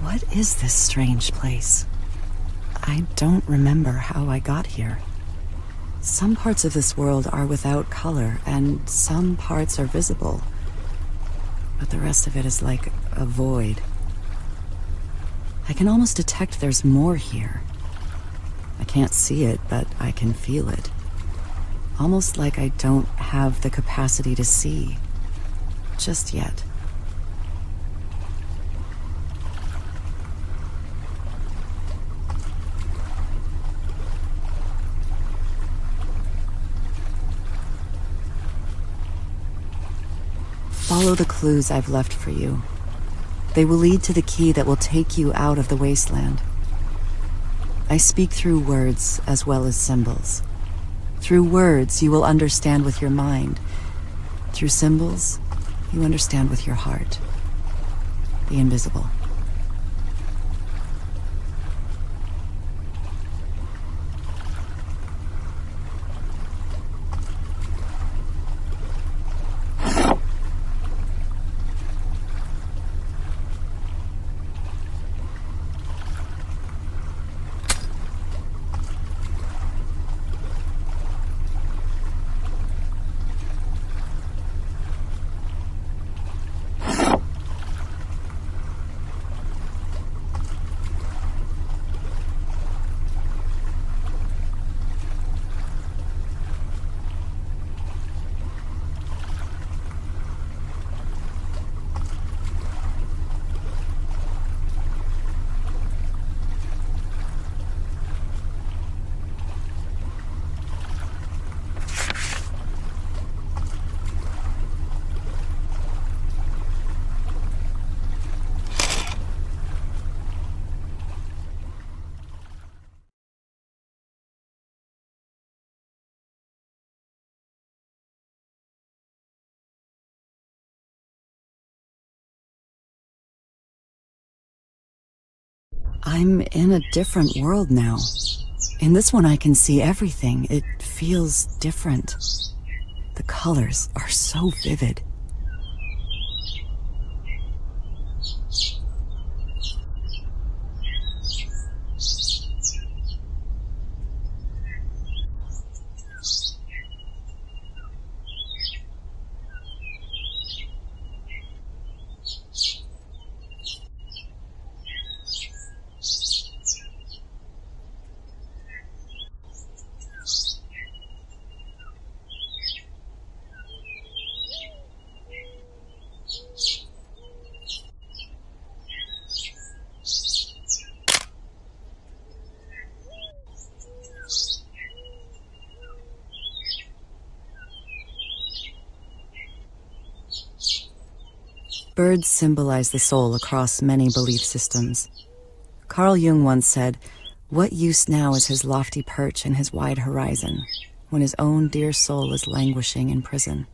What is this strange place? I don't remember how I got here. Some parts of this world are without color, and some parts are visible. But the rest of it is like a void. I can almost detect there's more here. I can't see it, but I can feel it. Almost like I don't have the capacity to see. Just yet. Follow the clues I've left for you. They will lead to the key that will take you out of the wasteland. I speak through words as well as symbols. Through words, you will understand with your mind. Through symbols, you understand with your heart. The invisible. I'm in a different world now. In this one I can see everything. It feels different. The colors are so vivid. Birds symbolize the soul across many belief systems. Carl Jung once said, "What use now is his lofty perch and his wide horizon, when his own dear soul is languishing in prison?"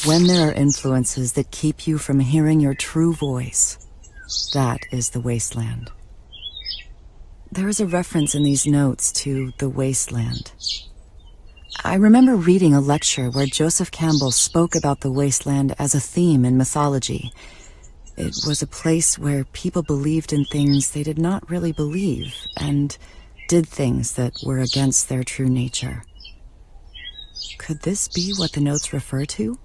When there are influences that keep you from hearing your true voice, that is the wasteland. There is a reference in these notes to the wasteland. I remember reading a lecture where Joseph Campbell spoke about the wasteland as a theme in mythology. It was a place where people believed in things they did not really believe and did things that were against their true nature. Could this be what the notes refer to?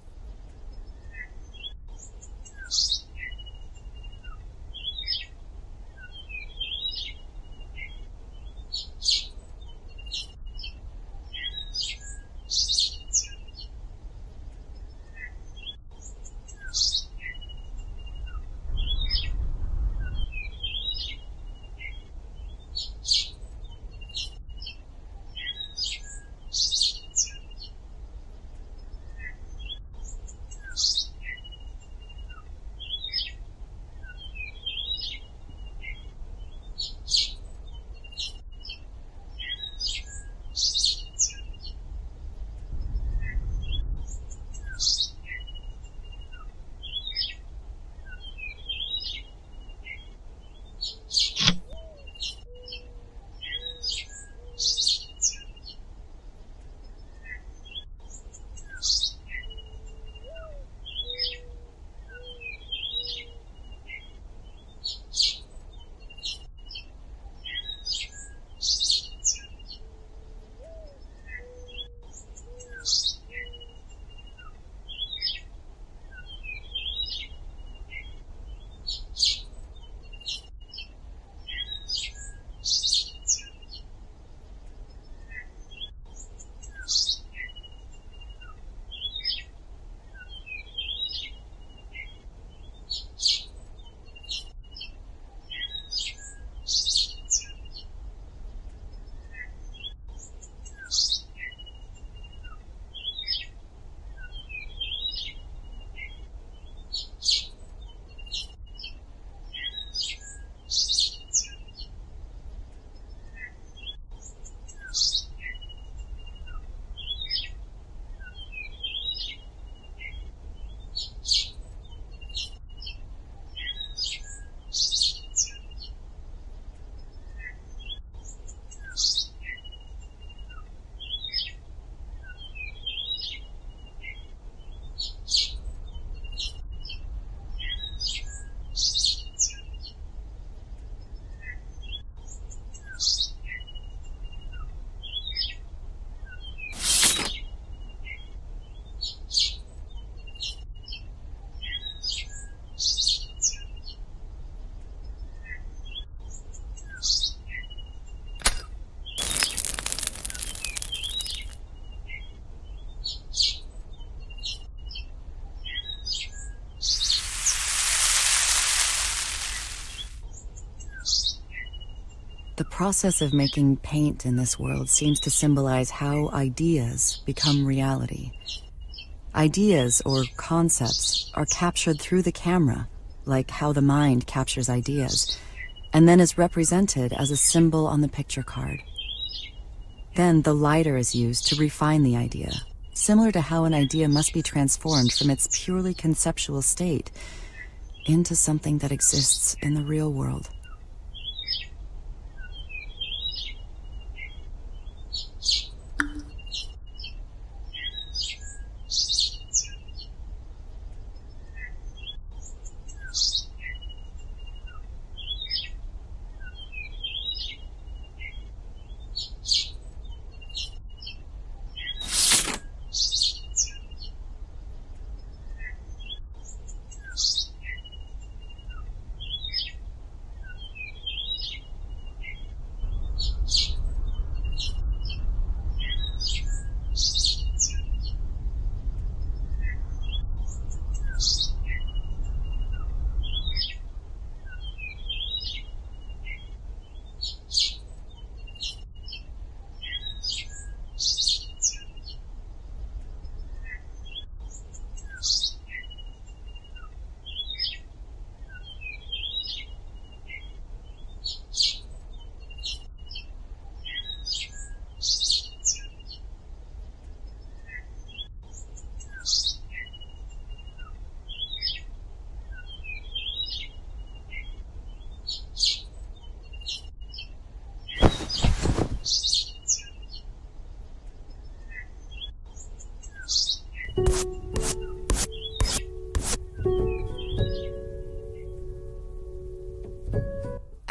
The process of making paint in this world seems to symbolize how ideas become reality. Ideas, or concepts, are captured through the camera, like how the mind captures ideas, and then is represented as a symbol on the picture card. Then the lighter is used to refine the idea, similar to how an idea must be transformed from its purely conceptual state into something that exists in the real world.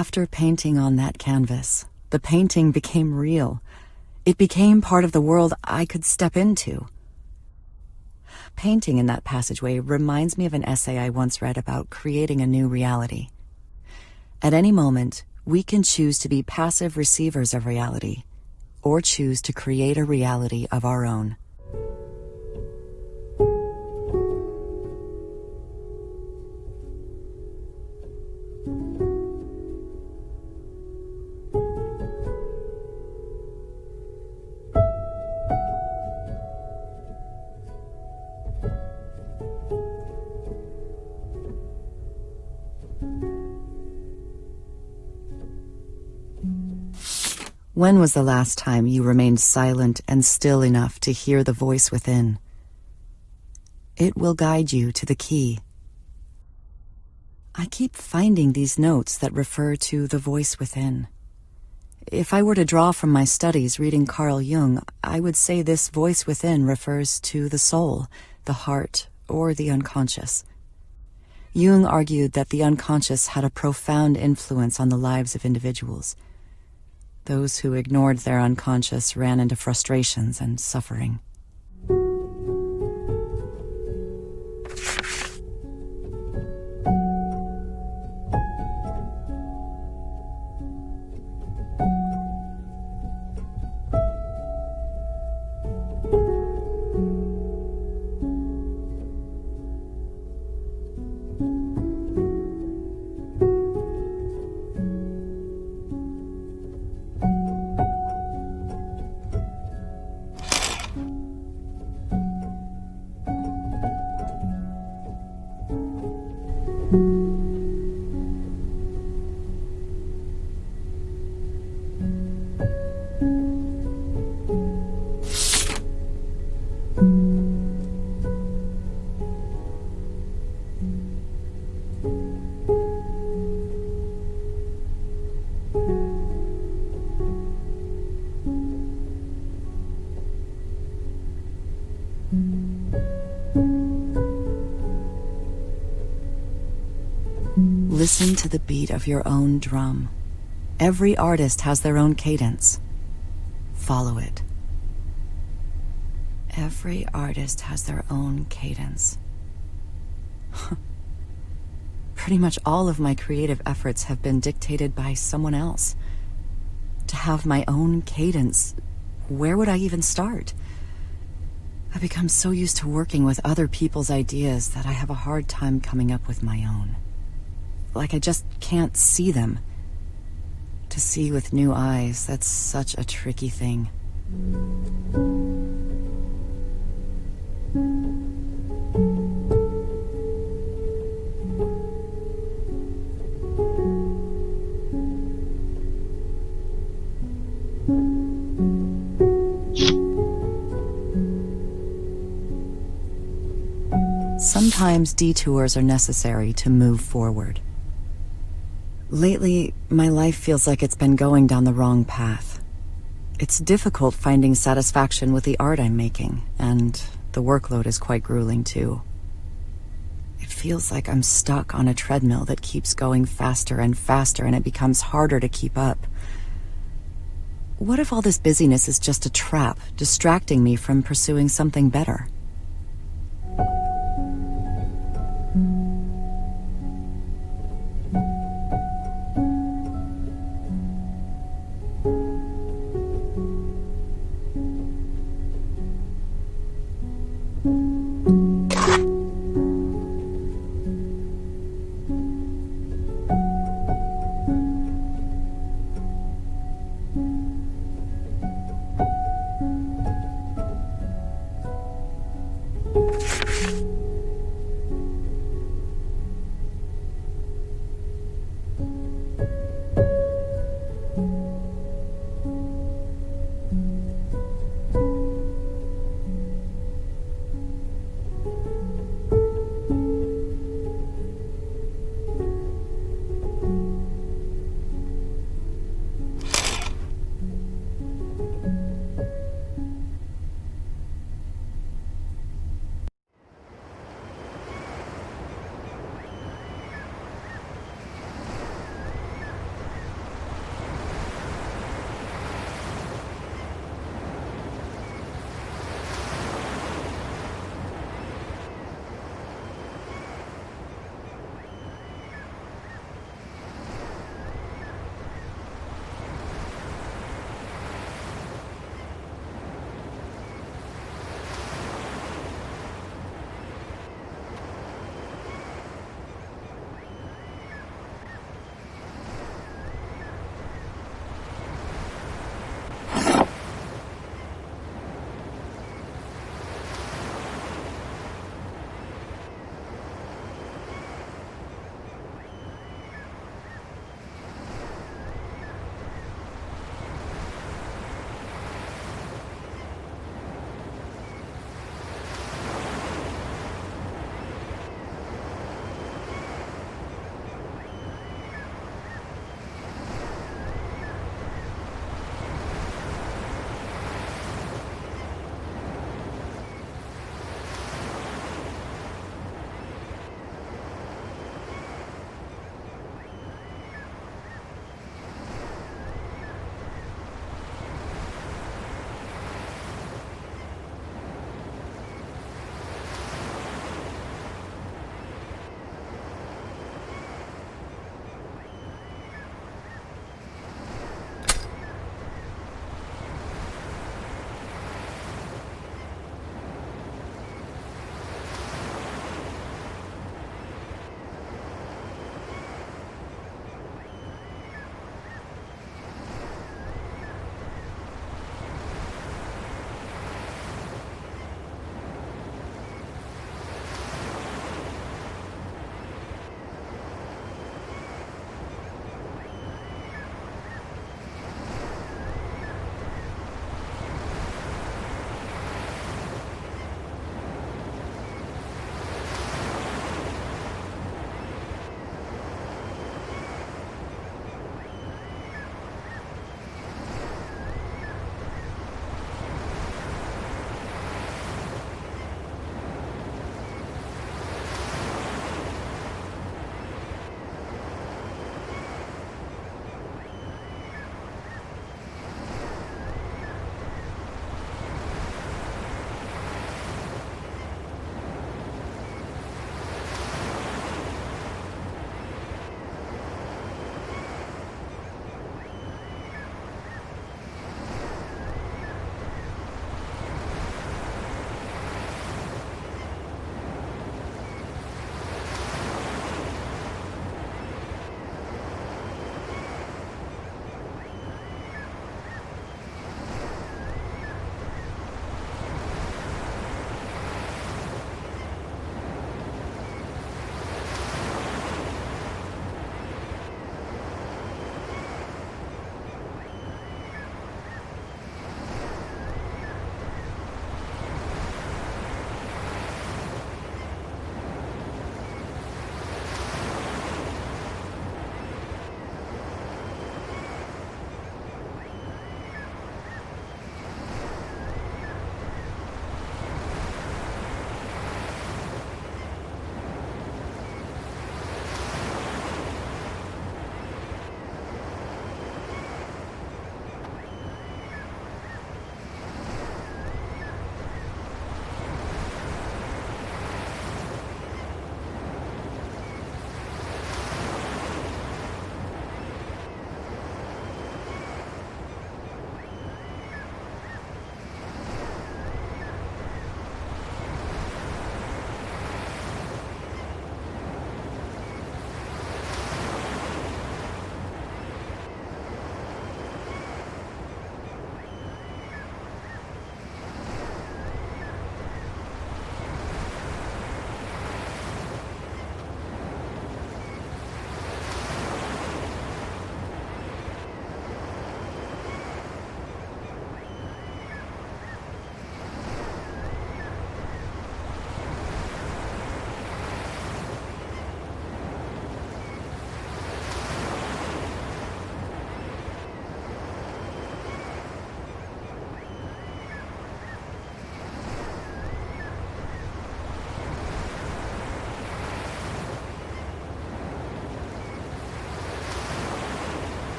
After painting on that canvas, the painting became real. It became part of the world I could step into. Painting in that passageway reminds me of an essay I once read about creating a new reality. At any moment, we can choose to be passive receivers of reality, or choose to create a reality of our own. When was the last time you remained silent and still enough to hear the voice within? It will guide you to the key. I keep finding these notes that refer to the voice within. If I were to draw from my studies reading Carl Jung, I would say this voice within refers to the soul, the heart, or the unconscious. Jung argued that the unconscious had a profound influence on the lives of individuals. Those who ignored their unconscious ran into frustrations and suffering. Listen to the beat of your own drum. Every artist has their own cadence. Follow it. Every artist has their own cadence. Pretty much all of my creative efforts have been dictated by someone else. To have my own cadence, where would I even start? I've become so used to working with other people's ideas that I have a hard time coming up with my own. Like I just can't see them. To see with new eyes, that's such a tricky thing. Sometimes detours are necessary to move forward. Lately, my life feels like it's been going down the wrong path. It's difficult finding satisfaction with the art I'm making, and the workload is quite grueling too. It feels like I'm stuck on a treadmill that keeps going faster and faster, and it becomes harder to keep up. What if all this busyness is just a trap, distracting me from pursuing something better?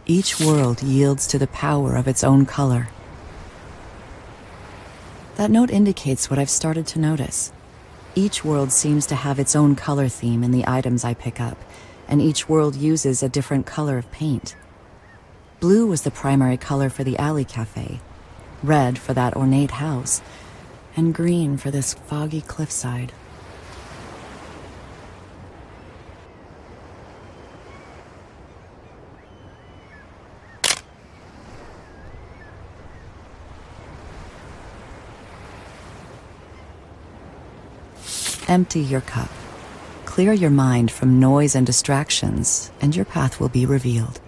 Each world yields to the power of its own color. That note indicates what I've started to notice. Each world seems to have its own color theme in the items I pick up, and each world uses a different color of paint. Blue was the primary color for the alley cafe, red for that ornate house, and green for this foggy cliffside. Empty your cup. Clear your mind from noise and distractions, and your path will be revealed.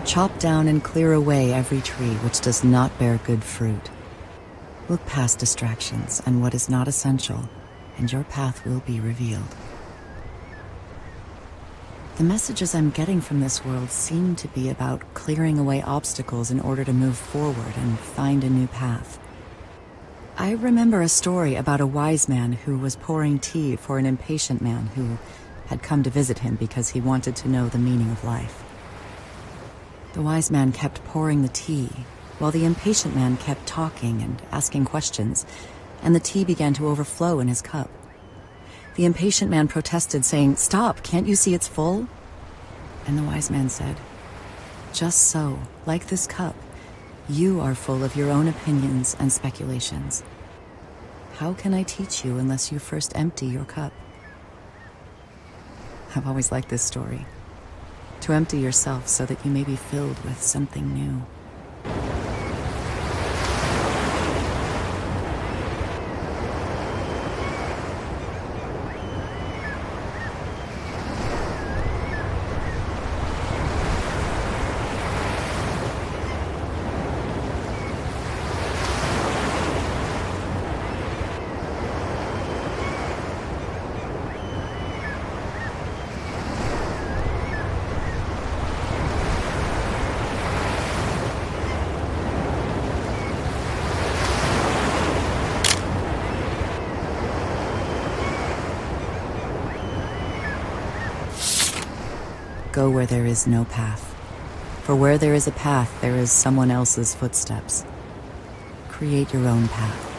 Chop down and clear away every tree which does not bear good fruit. Look past distractions and what is not essential, and your path will be revealed. The messages I'm getting from this world seem to be about clearing away obstacles in order to move forward and find a new path. I remember a story about a wise man who was pouring tea for an impatient man who had come to visit him because he wanted to know the meaning of life. The wise man kept pouring the tea, while the impatient man kept talking and asking questions, and the tea began to overflow in his cup. The impatient man protested, saying, "Stop, can't you see it's full?" And the wise man said, "Just so, like this cup, you are full of your own opinions and speculations. How can I teach you unless you first empty your cup?" I've always liked this story. To empty yourself so that you may be filled with something new. Go where there is no path. For where there is a path, there is someone else's footsteps. Create your own path.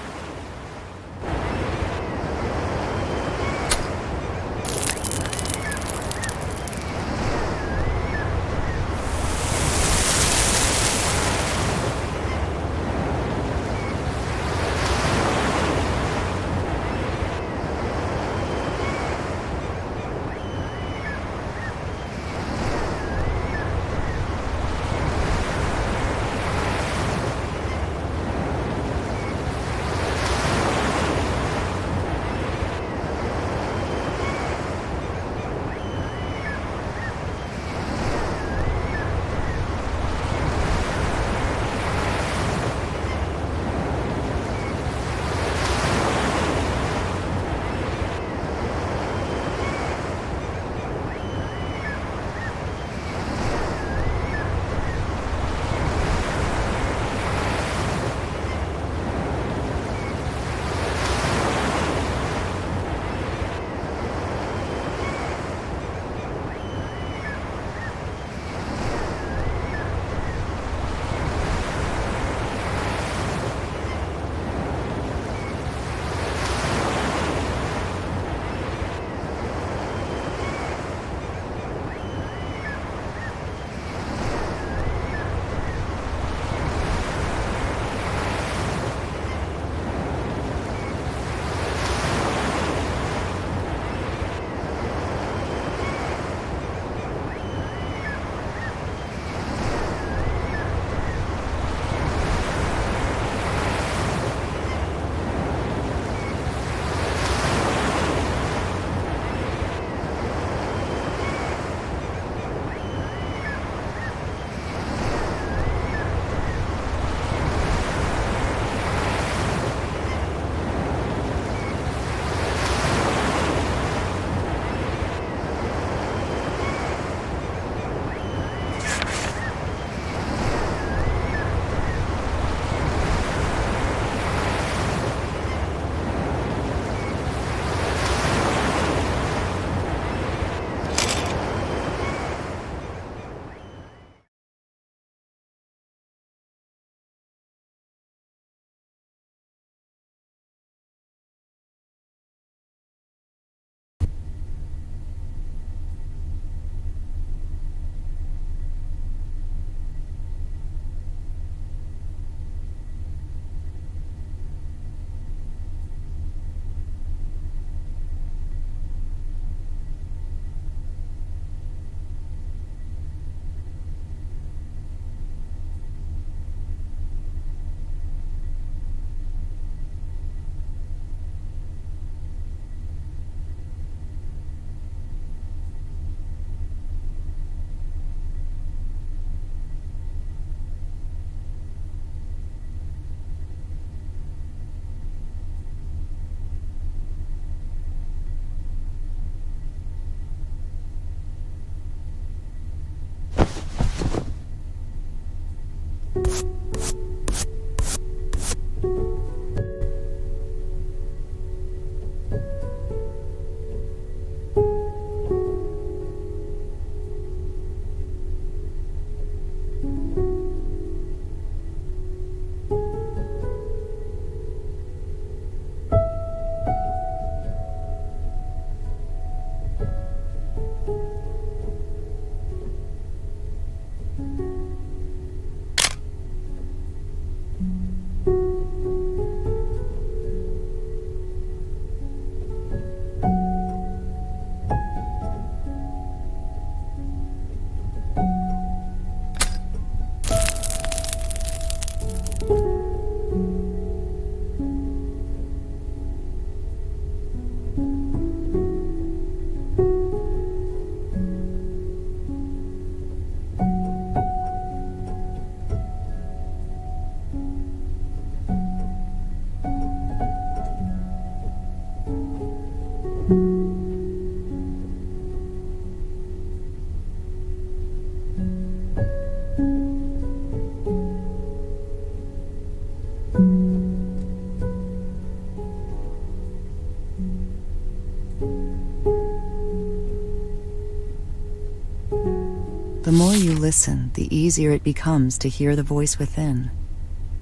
The more you listen, the easier it becomes to hear the voice within.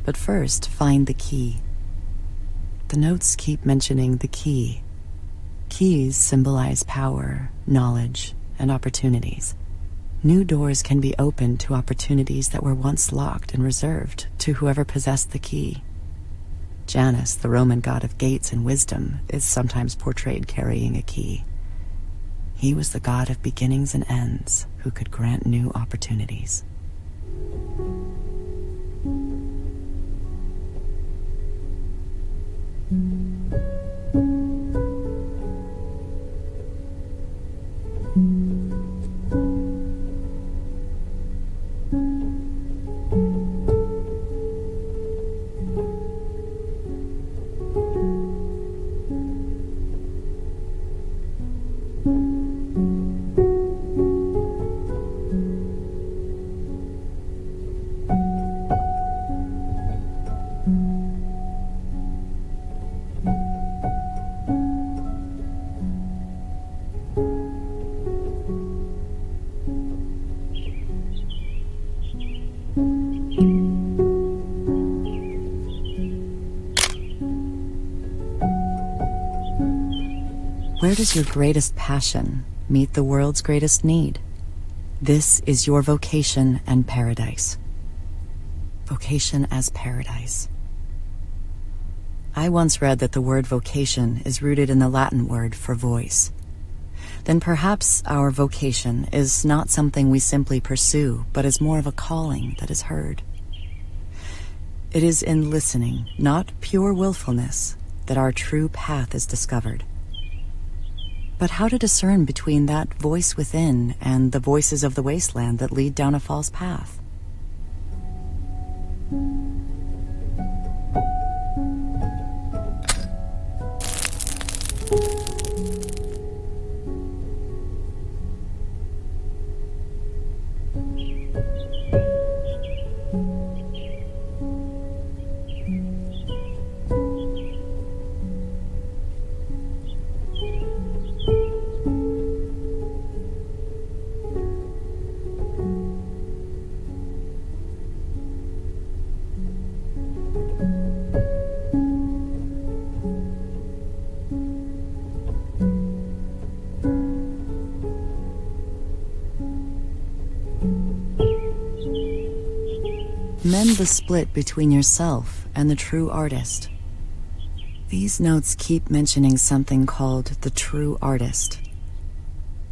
But first, find the key. The notes keep mentioning the key. Keys symbolize power, knowledge, and opportunities. New doors can be opened to opportunities that were once locked and reserved to whoever possessed the key. Janus, the Roman god of gates and wisdom, is sometimes portrayed carrying a key. He was the god of beginnings and ends who could grant new opportunities. Where does your greatest passion meet the world's greatest need? This is your vocation and paradise. Vocation as paradise. I once read that the word vocation is rooted in the Latin word for voice. Then perhaps our vocation is not something we simply pursue, but is more of a calling that is heard. It is in listening, not pure willfulness, that our true path is discovered. But how to discern between that voice within and the voices of the wasteland that lead down a false path? Mend the split between yourself and the true artist. These notes keep mentioning something called the true artist.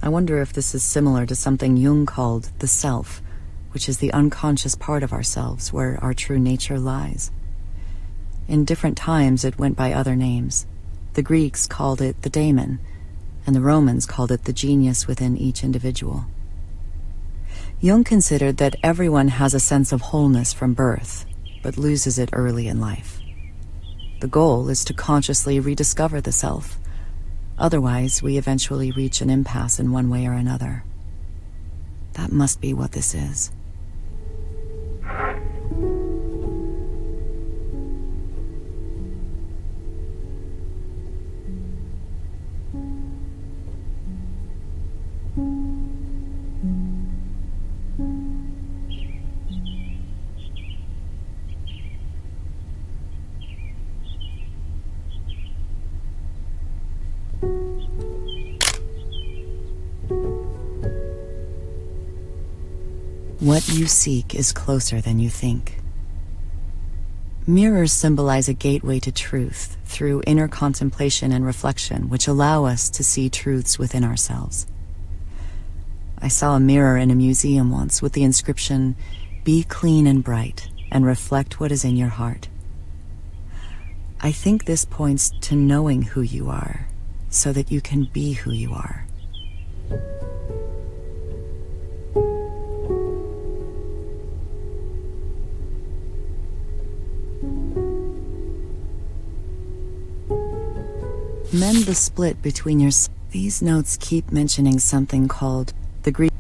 I wonder if this is similar to something Jung called the self, which is the unconscious part of ourselves where our true nature lies. In different times it went by other names. The Greeks called it the daemon, and the Romans called it the genius within each individual. Jung considered that everyone has a sense of wholeness from birth, but loses it early in life. The goal is to consciously rediscover the self. Otherwise, we eventually reach an impasse in one way or another. That must be what this is. What you seek is closer than you think. Mirrors symbolize a gateway to truth through inner contemplation and reflection, which allow us to see truths within ourselves. I saw a mirror in a museum once with the inscription, "Be clean and bright, and reflect what is in your heart." I think this points to knowing who you are, so that you can be who you are. Mend the split between your... These notes keep mentioning something called the Greek...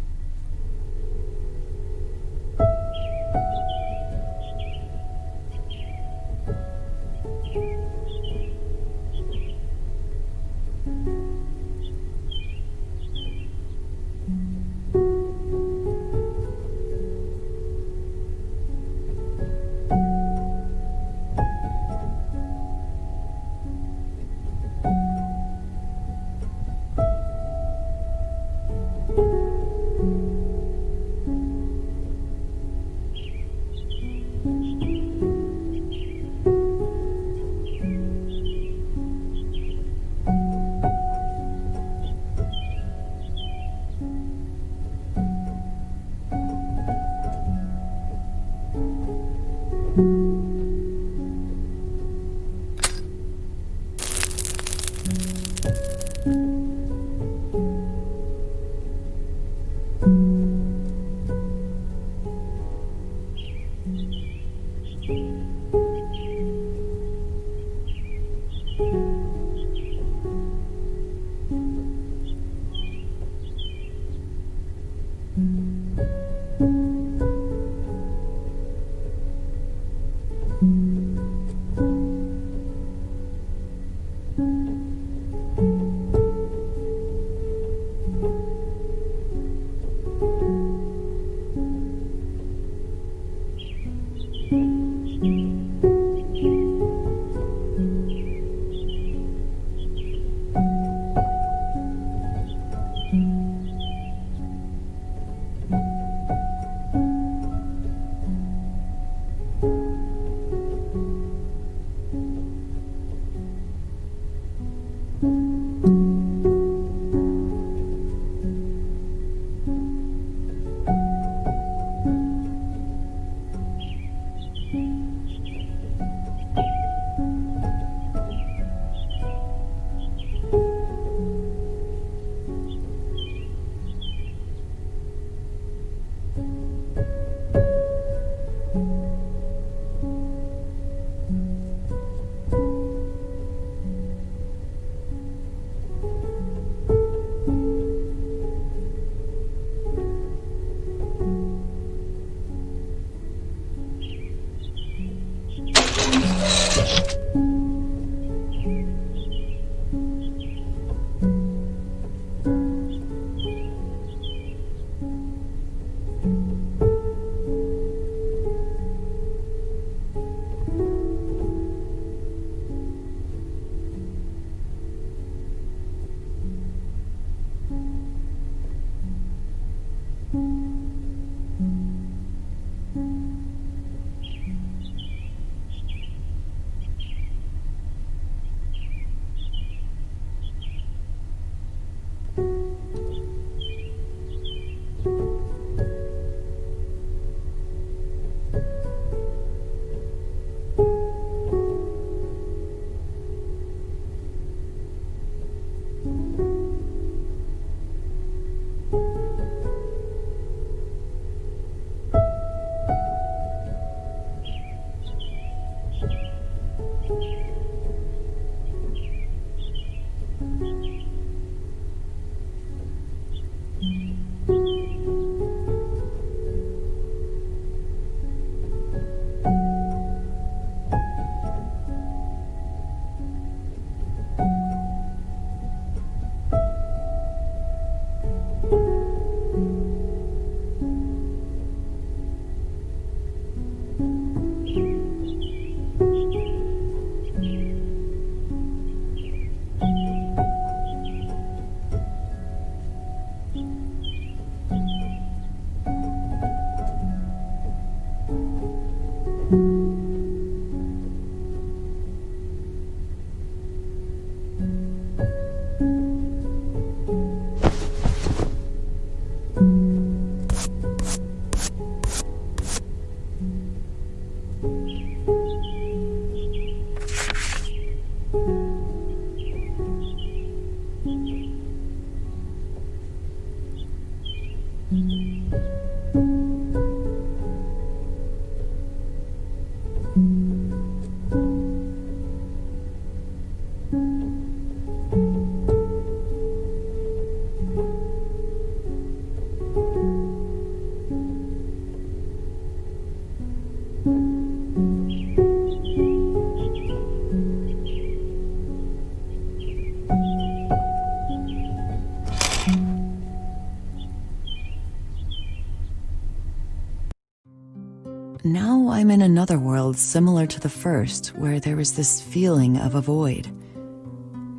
Now I'm in another world similar to the first, where there is this feeling of a void.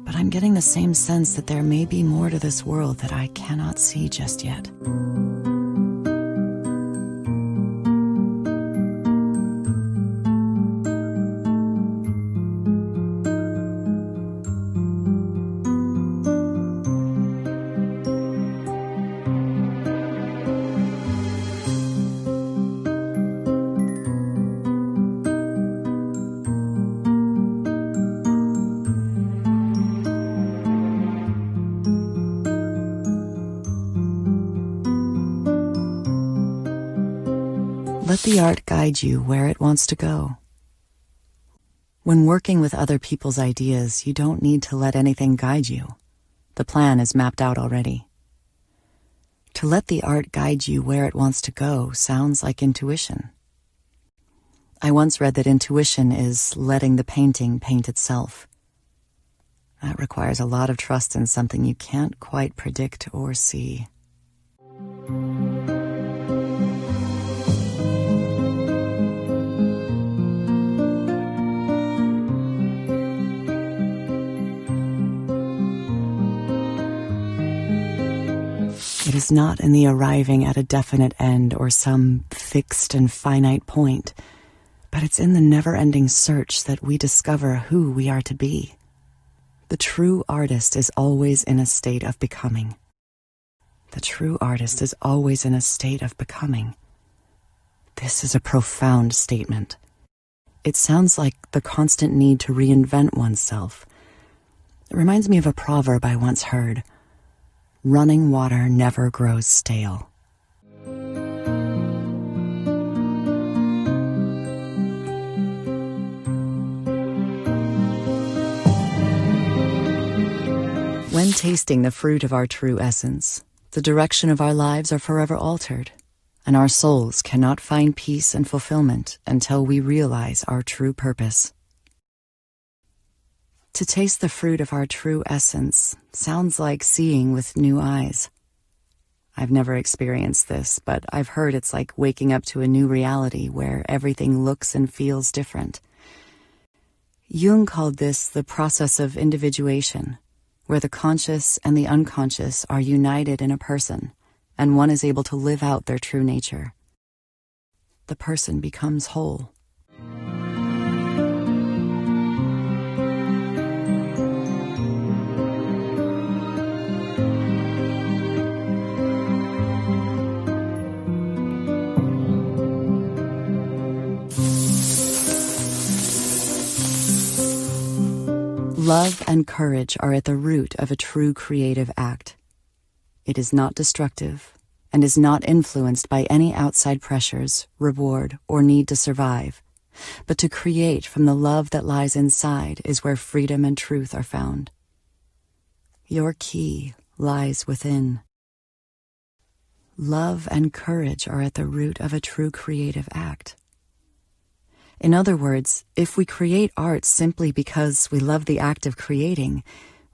But I'm getting the same sense that there may be more to this world that I cannot see just yet. Let the art guide you where it wants to go. When working with other people's ideas, you don't need to let anything guide you. The plan is mapped out already. To let the art guide you where it wants to go sounds like intuition. I once read that intuition is letting the painting paint itself. That requires a lot of trust in something you can't quite predict or see. It is not in the arriving at a definite end or some fixed and finite point, but it's in the never-ending search that we discover who we are to be. The true artist is always in a state of becoming. The true artist is always in a state of becoming. This is a profound statement. It sounds like the constant need to reinvent oneself. It reminds me of a proverb I once heard. Running water never grows stale. When tasting the fruit of our true essence, the direction of our lives are forever altered, and our souls cannot find peace and fulfillment until we realize our true purpose. To taste the fruit of our true essence sounds like seeing with new eyes. I've never experienced this, but I've heard it's like waking up to a new reality where everything looks and feels different. Jung called this the process of individuation, where the conscious and the unconscious are united in a person, and one is able to live out their true nature. The person becomes whole. Love and courage are at the root of a true creative act. It is not destructive and is not influenced by any outside pressures, reward, or need to survive. But to create from the love that lies inside is where freedom and truth are found. Your key lies within. Love and courage are at the root of a true creative act. In other words, if we create art simply because we love the act of creating,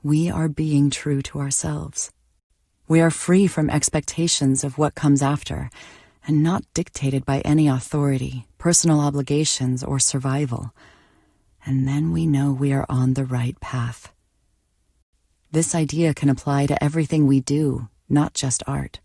we are being true to ourselves. We are free from expectations of what comes after, and not dictated by any authority, personal obligations, or survival. And then we know we are on the right path. This idea can apply to everything we do, not just art.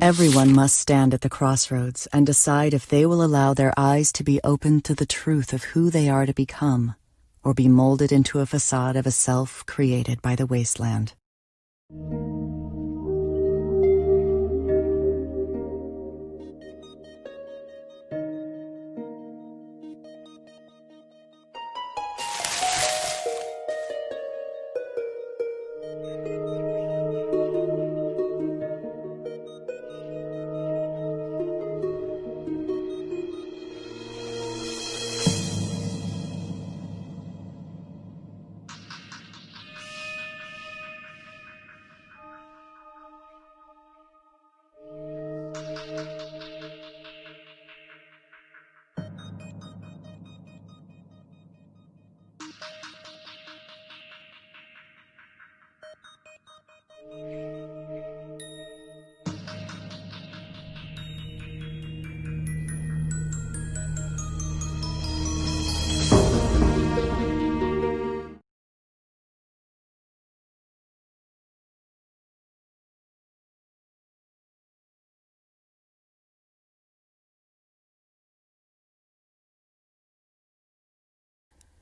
Everyone must stand at the crossroads and decide if they will allow their eyes to be opened to the truth of who they are to become, or be molded into a facade of a self created by the wasteland.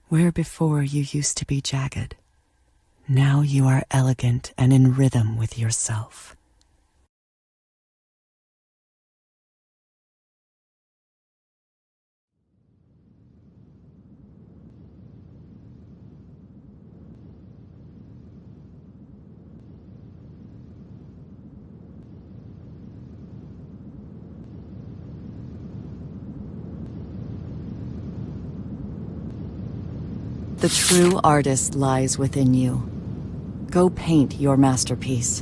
Where before you used to be jagged, now you are elegant and in rhythm with yourself. The true artist lies within you. Go paint your masterpiece.